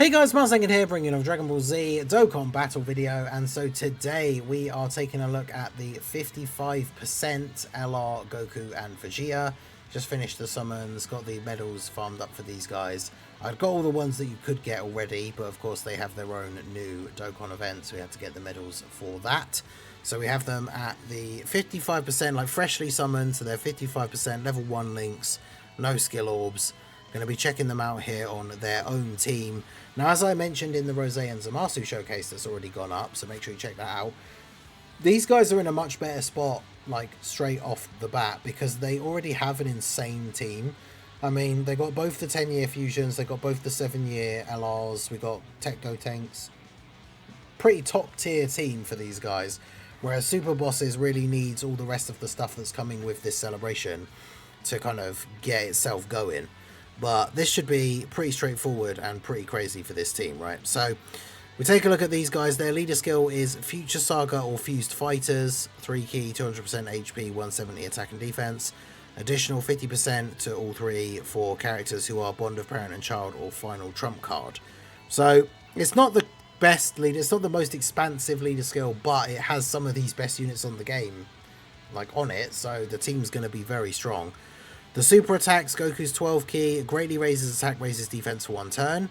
Hey guys, Marsangin here, bringing you a Dragon Ball Z Dokkan Battle video, and so today we are taking a look at the 55% LR Goku and Vegeta. Just finished the summons, got the medals farmed up for these guys. I've got all the ones that you could get already, but of course they have their own new Dokkan event, so we had to get the medals for that. So we have them at the 55%, like freshly summoned, so they're 55% level 1 links, no skill orbs. Going to be checking them out here on their own team. Now, as I mentioned in the Rose and Zamasu showcase that's already gone up, so make sure you check that out. These guys are in a much better spot, like, straight off the bat, because they already have an insane team. I mean, they got both the 10-year fusions, they got both the 7-year LRs, we got Tech Go Tanks. Pretty top-tier team for these guys, whereas Super Bosses really needs all the rest of the stuff that's coming with this celebration to kind of get itself going. But this should be pretty straightforward and pretty crazy for this team, right? So we take a look at these guys. Their leader skill is Future Saga or Fused Fighters, 3 key, 200% HP, 170 attack and defense. Additional 50% to all three for characters who are Bond of Parent and Child or Final Trump card. So it's not the best leader, it's not the most expansive leader skill, but it has some of these best units on the game, like on it, so the team's going to be very strong. The super attacks, Goku's 12 key, greatly raises attack, raises defense for 1 turn,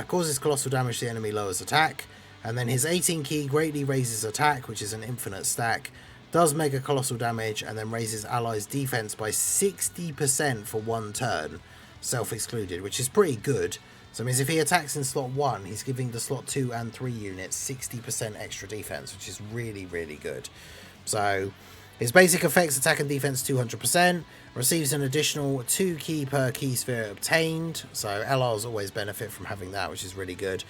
causes colossal damage to the enemy, lowers attack, and then his 18 key greatly raises attack, which is an infinite stack, does mega colossal damage, and then raises allies' defense by 60% for 1 turn, self-excluded, which is pretty good. So it means if he attacks in slot 1, he's giving the slot 2 and 3 units 60% extra defense, which is really, really good. So his basic effects, attack and defense 200%, receives an additional 2 key per key sphere obtained, so LRs always benefit from having that, which is really good.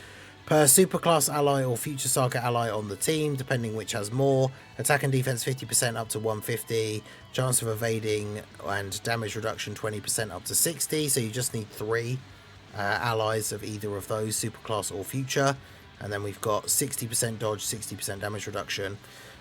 Per superclass ally or future saga ally on the team, depending which has more, attack and defense 50% up to 150, chance of evading and damage reduction 20% up to 60, so you just need 3 allies of either of those, superclass or future, and then we've got 60% dodge, 60% damage reduction.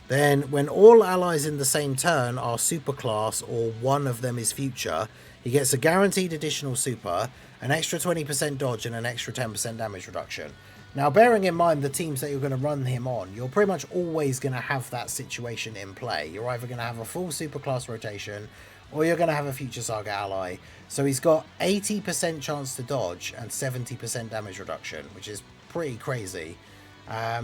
Then, when all allies in the same turn are superclass or one of them is future, he gets a guaranteed additional super, an extra 20% dodge, and an extra 10% damage reduction. Now, bearing in mind the teams that you're going to run him on, you're pretty much always going to have that situation in play. You're either going to have a full superclass rotation, or you're going to have a future saga ally. So he's got 80% chance to dodge and 70% damage reduction, which is pretty crazy.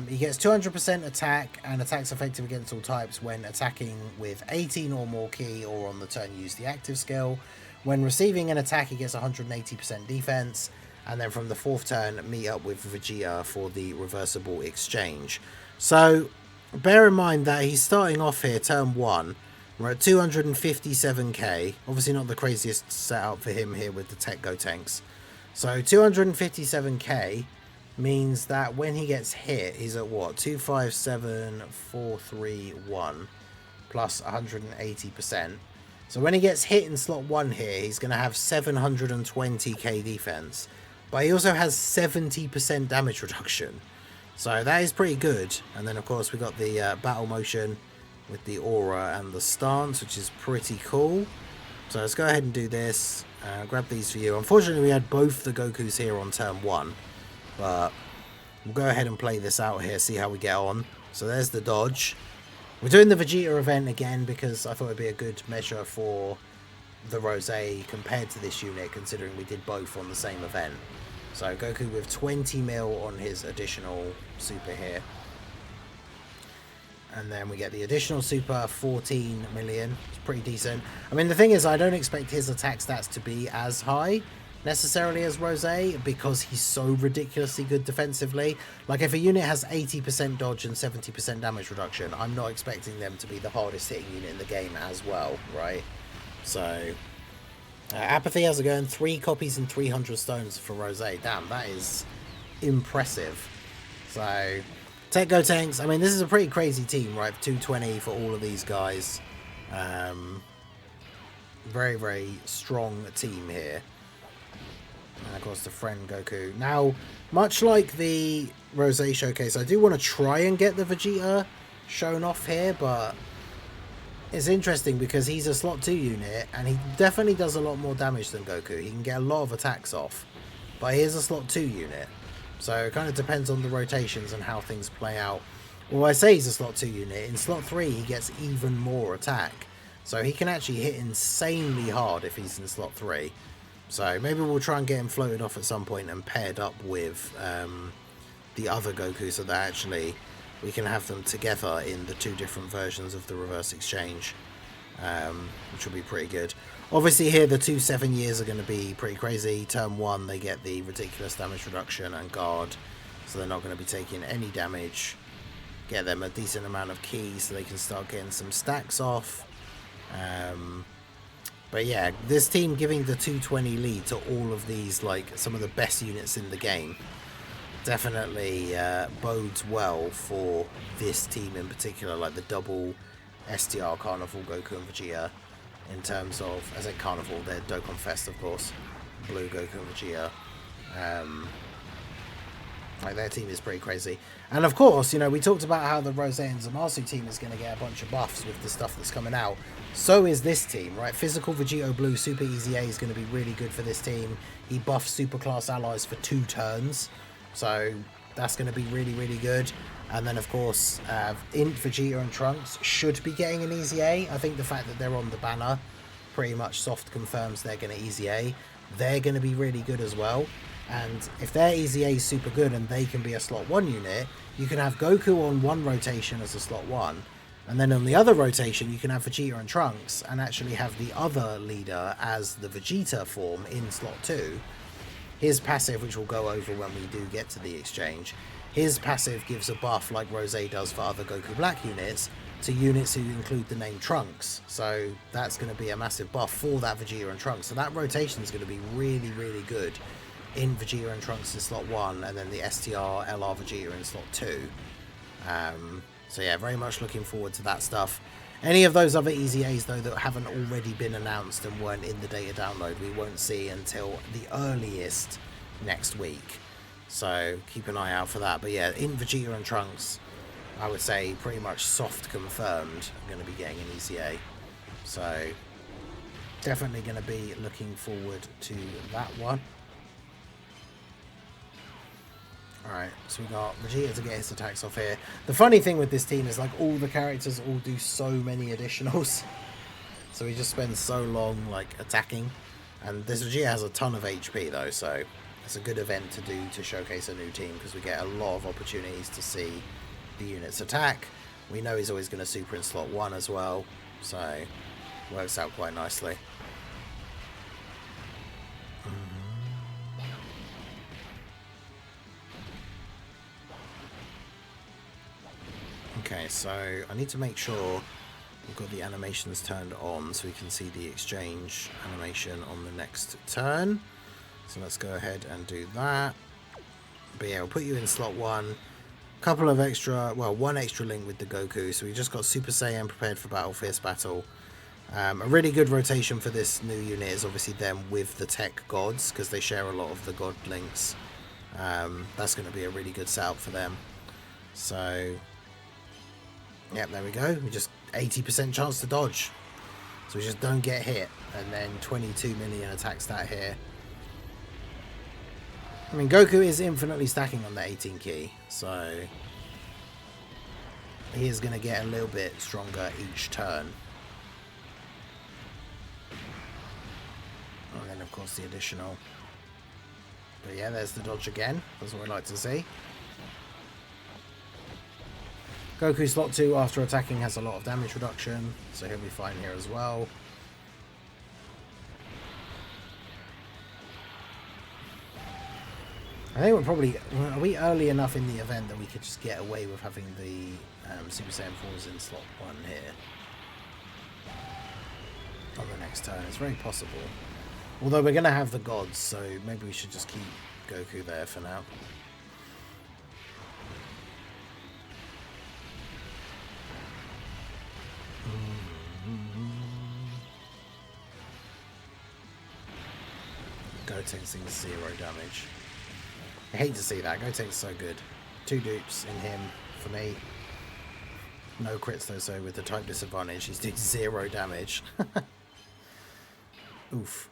He gets 200% attack and attacks effective against all types when attacking with 18 or more key or on the turn use the active skill. When receiving an attack, he gets 180% defense, and then from the 4th turn meet up with Vegeta for the reversible exchange. So bear in mind that he's starting off here turn 1, we're at 257k, obviously not the craziest setup for him here with the Tech Go Tanks. So 257k means that when he gets hit, he's at what? 257,431 plus 180%. So when he gets hit in slot 1 here, he's going to have 720k defense. But he also has 70% damage reduction. So that is pretty good. And then, of course, we got the battle motion with the aura and the stance, which is pretty cool. So let's go ahead and do this. Grab these for you. Unfortunately, we had both the Gokus here on turn 1. But we'll go ahead and play this out here, see how we get on. So there's the dodge. We're doing the Vegeta event again because I thought it'd be a good measure for the Rose compared to this unit, considering we did both on the same event. So Goku with 20 mil on his additional super here. And then we get the additional super, 14 million. It's pretty decent. I mean, the thing is, I don't expect his attack stats to be as high necessarily as Rose, because he's so ridiculously good defensively. Like, if a unit has 80% dodge and 70% damage reduction, I'm not expecting them to be the hardest hitting unit in the game as well, right? So Apathy has it going, 3 copies and 300 stones for Rose. Damn, that is impressive. So Tech Go Tanks, I mean, this is a pretty crazy team, right? 220 for all of these guys. Very, very strong team here. And of course the friend Goku. Now, much like the Rose showcase, I do want to try and get the Vegeta shown off here, but it's interesting because he's a slot 2 unit and he definitely does a lot more damage than Goku. He can get a lot of attacks off, but he is a slot 2 unit. So it kind of depends on the rotations and how things play out. Well, I say he's a slot 2 unit. In slot 3, he gets even more attack. So he can actually hit insanely hard if he's in slot 3. So maybe we'll try and get him floated off at some point and paired up with the other Goku, so that actually we can have them together in the 2 different versions of the reverse exchange, which will be pretty good. Obviously here the 2 7 years are going to be pretty crazy. Turn 1 they get the ridiculous damage reduction and guard, so they're not going to be taking any damage. Get them a decent amount of keys so they can start getting some stacks off. But yeah, this team giving the 220 lead to all of these, like some of the best units in the game, definitely bodes well for this team in particular, like the double STR Carnival Goku and Vegeta. In terms of, as a Carnival, they're Dokkan Fest, of course, Blue Goku and Vegeta. Like their team is pretty crazy. And of course, you know, we talked about how the Rose and Zamasu team is going to get a bunch of buffs with the stuff that's coming out. So is this team, right? Physical Vegito Blue Super Easy A is going to be really good for this team. He buffs super class allies for 2 turns. So that's going to be really, really good. And then, of course, Int, Vegeta and Trunks should be getting an Easy A. I think the fact that they're on the banner pretty much soft confirms they're going to Easy A. They're going to be really good as well. And if their Easy A is super good and they can be a slot 1 unit, you can have Goku on 1 rotation as a slot 1. And then on the other rotation, you can have Vegeta and Trunks and actually have the other leader as the Vegeta form in slot 2. His passive, which we'll go over when we do get to the exchange, his passive gives a buff like Rose does for other Goku Black units to units who include the name Trunks. So that's going to be a massive buff for that Vegeta and Trunks. So that rotation is going to be really, really good in Vegeta and Trunks in slot 1, and then the STR LR Vegeta in slot 2. So yeah, very much looking forward to that stuff. Any of those other Easy A's though that haven't already been announced and weren't in the data download, we won't see until the earliest next week. So keep an eye out for that. But yeah, in Vegeta and Trunks, I would say pretty much soft confirmed I'm going to be getting an Easy A. So definitely going to be looking forward to that one. Alright, so we got Vegeta to get his attacks off here. The funny thing with this team is like all the characters all do so many additionals. So we just spend so long like attacking. And this Vegeta has a ton of HP though, so it's a good event to do to showcase a new team because we get a lot of opportunities to see the units attack. We know he's always going to super in slot 1 as well, so works out quite nicely. Okay, so I need to make sure we've got the animations turned on so we can see the exchange animation on the next turn. So let's go ahead and do that. But yeah, we'll put you in slot 1. Couple of extra, well, 1 extra link with the Goku. So we just got Super Saiyan prepared for battle, fierce battle. A really good rotation for this new unit is obviously them with the tech gods because they share a lot of the god links. That's going to be a really good setup for them. So yep, there we go. We just 80% chance to dodge. So we just don't get hit. And then 22 million attack stat here. I mean, Goku is infinitely stacking on the 18 key. So he is going to get a little bit stronger each turn. And then, of course, the additional. But yeah, there's the dodge again. That's what we like to see. Goku slot 2 after attacking has a lot of damage reduction, so he'll be fine here as well. I think we're probably... Are we early enough in the event that we could just get away with having the Super Saiyan 4s in slot 1 here? On the next turn. It's very possible. Although we're going to have the gods, so maybe we should just keep Goku there for now. Gotenks takes 0 damage. I hate to see that. Gotenks so good. 2 dupes in him for me. No crits though, so with the type disadvantage, he's doing 0 damage. Oof.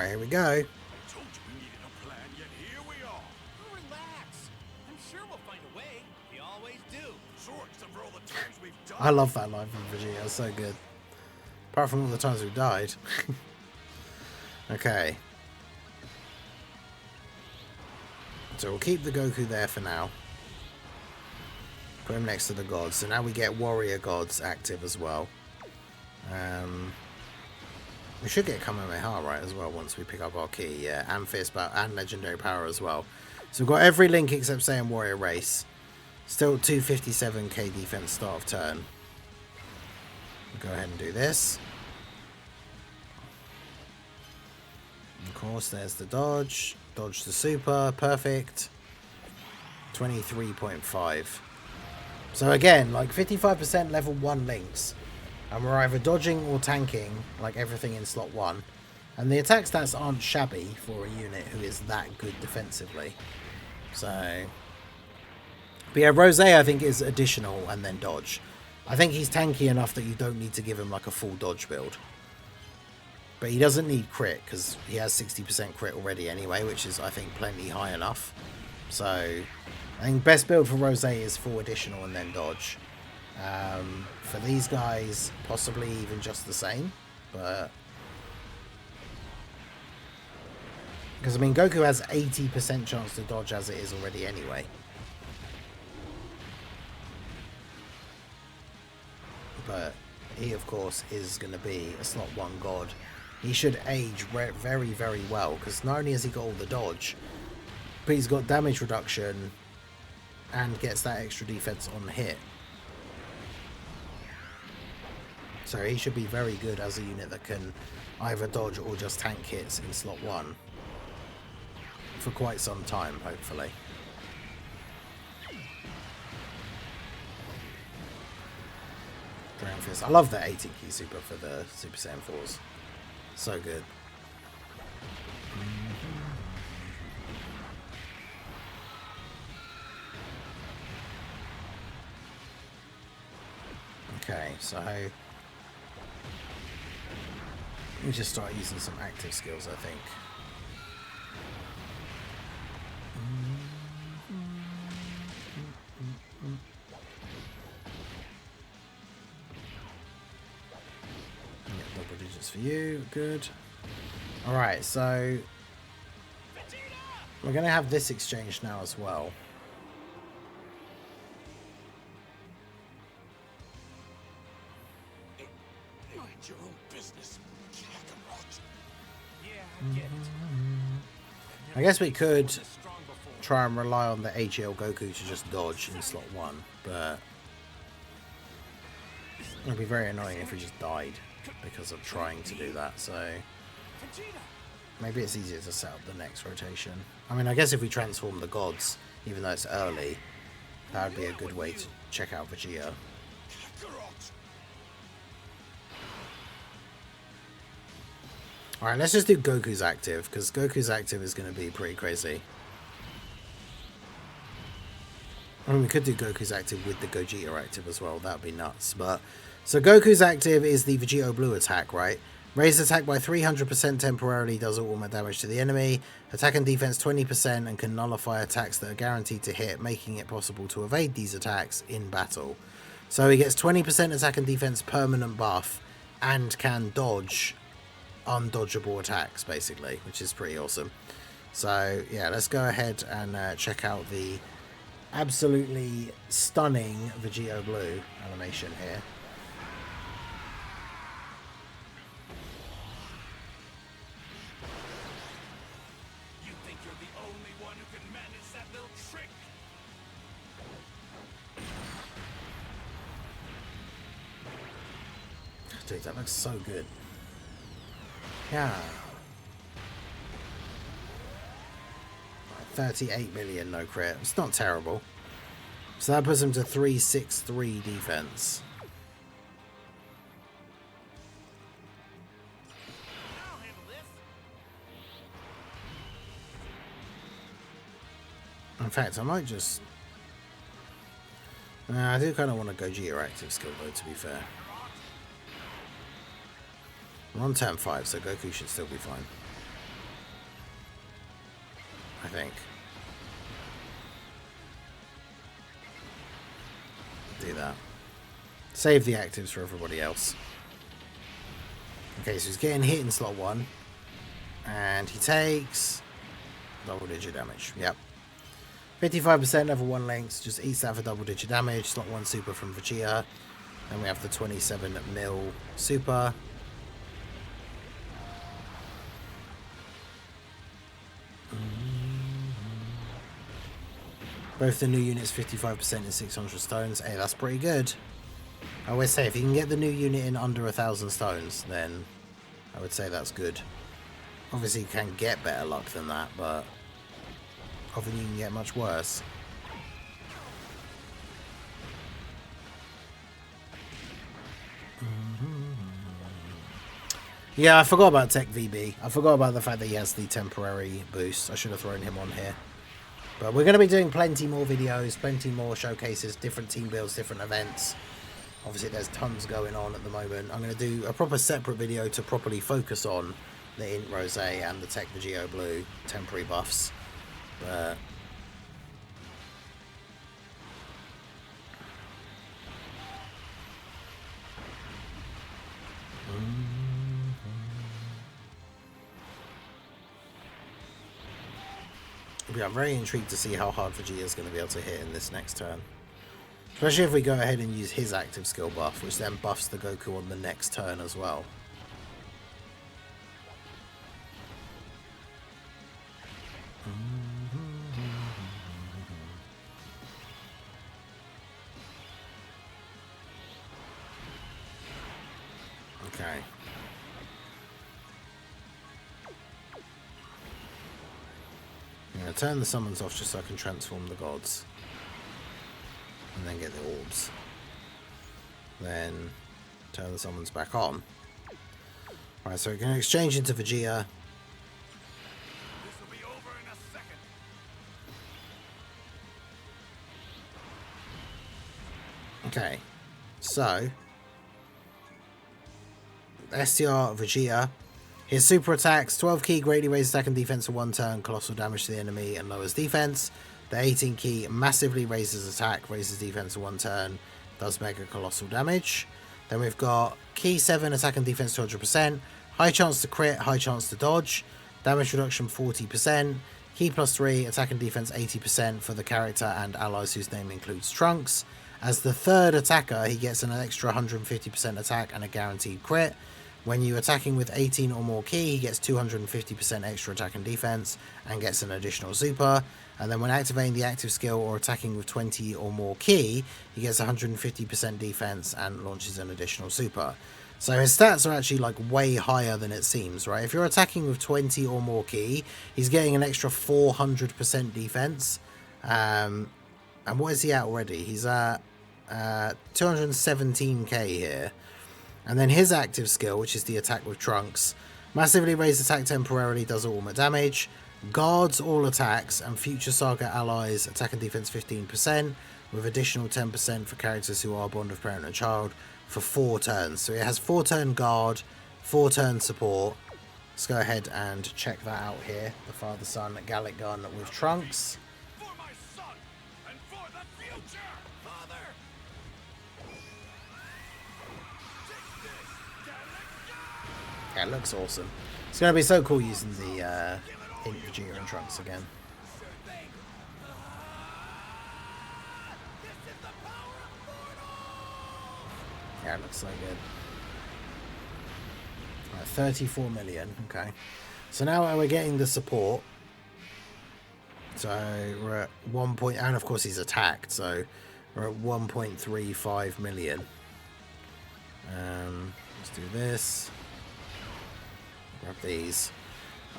Alright, here we go. Told you we needed a plan, yet here we are. Relax. I'm sure we'll find a way. We always do. Sure, except for all the times we've done. I love that line from Vegeta. It's so good. Apart from all the times we've died. Okay. So we'll keep the Goku there for now. Put him next to the gods. So now we get warrior gods active as well. We should get Kamehameha right as well once we pick up our key. Yeah, and Fierce Battle and Legendary Power as well. So we've got every link except Saiyan Warrior Race. Still 257k defense start of turn. We'll go ahead and do this. Of course, there's the dodge. Dodge the super. Perfect. 23.5. So again, like 55% level 1 links. And we're either dodging or tanking, like everything in slot 1. And the attack stats aren't shabby for a unit who is that good defensively. So... But yeah, Rose I think is additional and then dodge. I think he's tanky enough that you don't need to give him like a full dodge build. But he doesn't need crit because he has 60% crit already anyway, which is I think plenty high enough. So I think best build for Rose is full additional and then dodge. For these guys, possibly even just the same. But because I mean Goku has 80% chance to dodge as it is already anyway. But he, of course, is going to be a slot 1 god. He should age very, very well, because not only has he got all the dodge, but he's got damage reduction and gets that extra defense on hit. So he should be very good as a unit that can either dodge or just tank hits in slot 1 for quite some time, hopefully. I love that 80 key super for the Super Saiyan 4s. So good. Okay, so let me just start using some active skills, I think. For you, good. Alright, so we're going to have this exchange now as well. Mind your own business, Kakarot. Yeah, I get it. I guess we could try and rely on the AGL Goku to just dodge in slot 1, but it would be very annoying if we just died because of trying to do that, so maybe it's easier to set up the next rotation. I mean, I guess if we transform the gods, even though it's early, that would be a good way to check out Vegeta. Alright, let's just do Goku's active, because Goku's active is going to be pretty crazy. I mean, we could do Goku's active with the Gogeta active as well, that would be nuts, but... So Goku's active is the Vegeta Blue attack, right? Raise attack by 300% temporarily, does ultimate damage to the enemy. Attack and defense 20% and can nullify attacks that are guaranteed to hit, making it possible to evade these attacks in battle. So he gets 20% attack and defense permanent buff and can dodge undodgeable attacks, basically, which is pretty awesome. So yeah, let's go ahead and check out the absolutely stunning Vegeta Blue animation here. Dude, that looks so good. Yeah. 38 million no crit. It's not terrible. So that puts him to 363 defense. In fact, I might just... I do kind of want to Gogeta active skill though, to be fair. We're on turn 5, so Goku should still be fine. I think. Do that. Save the actives for everybody else. Okay, so he's getting hit in slot 1. And he takes double-digit damage. Yep. 55% level 1 links. Just eats that for double-digit damage. Slot 1 super from Vegeta. Then we have the 27 mil super. Both the new units 55% and 600 stones. Hey, that's pretty good. I always say if you can get the new unit in under 1,000 stones, then I would say that's good. Obviously you can get better luck than that, but often you can get much worse. Yeah, I forgot about Tech VB. I forgot about the fact that he has the temporary boost. I should have thrown him on here. But we're going to be doing plenty more videos, plenty more showcases, different team builds, different events. Obviously, there's tons going on at the moment. I'm going to do a proper separate video to properly focus on the Int Rose and the Tech Vegeta Blue temporary buffs. But yeah, I'm very intrigued to see how hard Vegeta is going to be able to hit in this next turn. Especially if we go ahead and use his active skill buff, which then buffs the Goku on the next turn as well. Okay. I'm going to turn the summons off just so I can transform the gods. And then get the orbs. Then turn the summons back on. Alright, so we're going to exchange into Vegeta. This will be over in a second. Okay, so STR Vegeta. His super attacks 12 key greatly raises attack and defense for 1 turn, colossal damage to the enemy and lowers defense. The 18 key massively raises attack, raises defense for 1 turn, does mega colossal damage. Then we've got key 7 attack and defense 200%, high chance to crit, high chance to dodge, damage reduction 40%, key plus 3 attack and defense 80% for the character and allies whose name includes Trunks. As the third attacker, he gets an extra 150% attack and a guaranteed crit. When you attacking with 18 or more key, he gets 250% extra attack and defense and gets an additional super. And then when activating the active skill or attacking with 20 or more key, he gets 150% defense and launches an additional super. So his stats are actually like way higher than it seems, right? If you're attacking with 20 or more key, he's getting an extra 400% defense. And what is he at already? He's at 217k here. And then his active skill, which is the attack with Trunks, massively raised attack temporarily, does ultimate damage, guards all attacks, and future Saga allies attack and defense 15%, with additional 10% for characters who are bond of parent and child for 4 turns. So it has 4 turn guard, 4 turn support. Let's go ahead and check that out here. The father-son Gallic gun with Trunks. For my son and for the future, Father. Yeah, it looks awesome. It's going to be so cool using the Int Vegeta and Trunks again. Yeah, it looks so good. Right, 34 million. Okay. So now we're getting the support. So we're at 1 point, and of course he's attacked. So we're at 1.35 million. Let's do this. Grab these.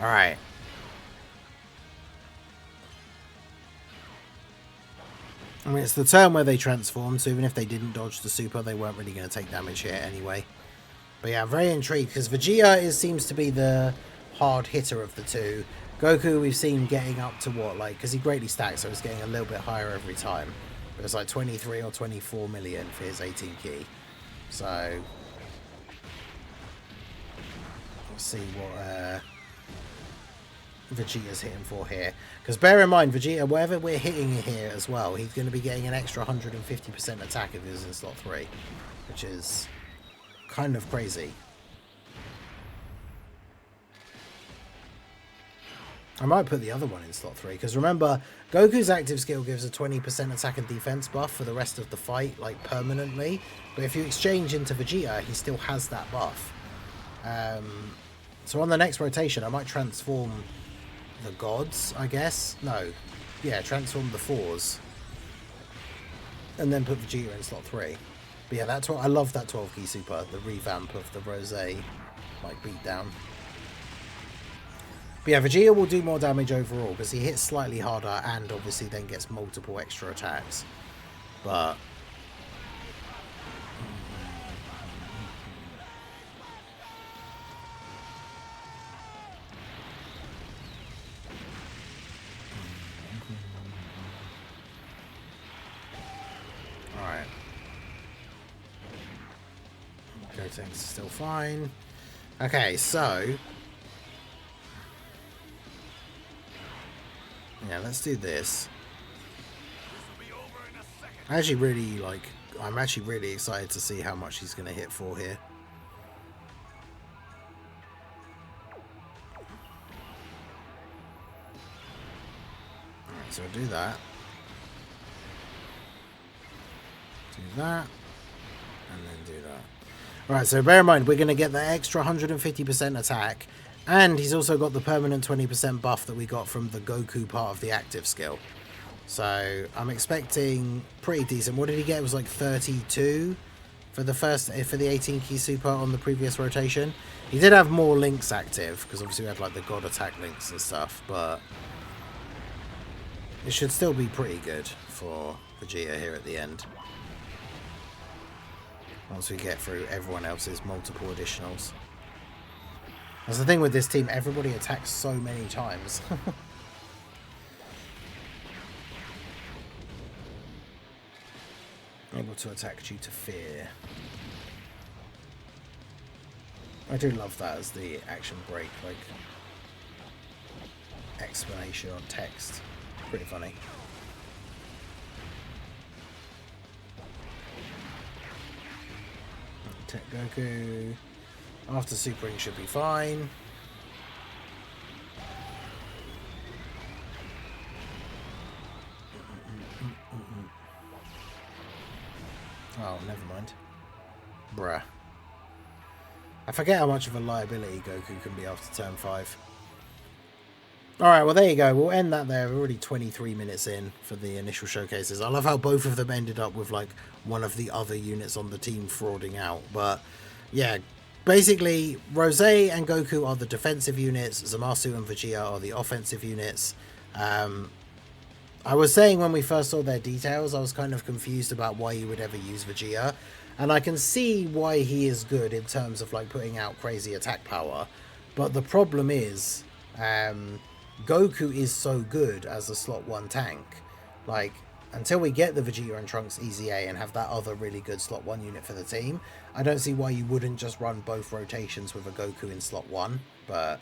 Alright. I mean, it's the turn where they transform, so even if they didn't dodge the super, they weren't really going to take damage here anyway. But yeah, I'm very intrigued, because Vegeta seems to be the hard hitter of the two. Goku, we've seen getting up to what, like, because he greatly stacks, so he's getting a little bit higher every time. But it's like 23 or 24 million for his 18 key. So let's see what Vegeta's hitting for here. Because bear in mind, Vegeta, whatever we're hitting here as well, he's going to be getting an extra 150% attack if he was in slot 3. Which is kind of crazy. I might put the other one in slot 3, because remember, Goku's active skill gives a 20% attack and defense buff for the rest of the fight, like permanently. But if you exchange into Vegeta, he still has that buff. So on the next rotation, I might transform the gods, I guess. No. Yeah, transform the 4s. And then put Vegeta in slot 3. But yeah, that's what I love, that 12 key super, the revamp of the Rose like beatdown. But yeah, Vegeta will do more damage overall because he hits slightly harder and obviously then gets multiple extra attacks. But alright. Gotenks is still fine. Okay, so yeah, let's do this. I'm actually really excited to see how much he's going to hit for here. Alright, so we'll do that. Do that. And then do that. Alright, so bear in mind, we're going to get the extra 150% attack. And he's also got the permanent 20% buff that we got from the Goku part of the active skill. So I'm expecting pretty decent. What did he get? It was like 32 for the 18 key super on the previous rotation. He did have more links active because obviously we had like the god attack links and stuff, but it should still be pretty good for Vegeta here at the end. Once we get through everyone else's multiple additionals. That's the thing with this team, everybody attacks so many times. Able to attack due to fear. I do love that as the action break, like explanation on text. Pretty funny. Tech Goku. After supering should be fine. Oh, never mind. Bruh. I forget how much of a liability Goku can be after turn 5. Alright, well there you go. We'll end that there. We're already 23 minutes in for the initial showcases. I love how both of them ended up with like one of the other units on the team frauding out. But yeah, basically Rose and Goku are the defensive units. Zamasu and Vegeta are the offensive units. I was saying when we first saw their details, I was kind of confused about why you would ever use Vegeta. And I can see why he is good in terms of like putting out crazy attack power. But the problem is, Goku is so good as a slot 1 tank. Like, until we get the Vegeta and Trunks Easy A and have that other really good slot 1 unit for the team, I don't see why you wouldn't just run both rotations with a Goku in slot 1. But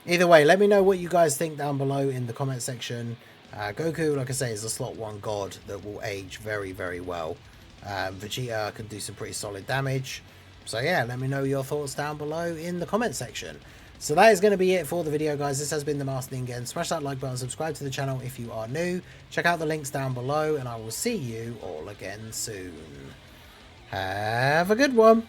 either way, let me know what you guys think down below in the comment section. Goku, like I say, is a slot 1 god that will age very, very well. Vegeta can do some pretty solid damage. So yeah, let me know your thoughts down below in the comment section. So that is going to be it for the video, guys. This has been the Master Ningen. Smash that like button, subscribe to the channel if you are new. Check out the links down below, and I will see you all again soon. Have a good one.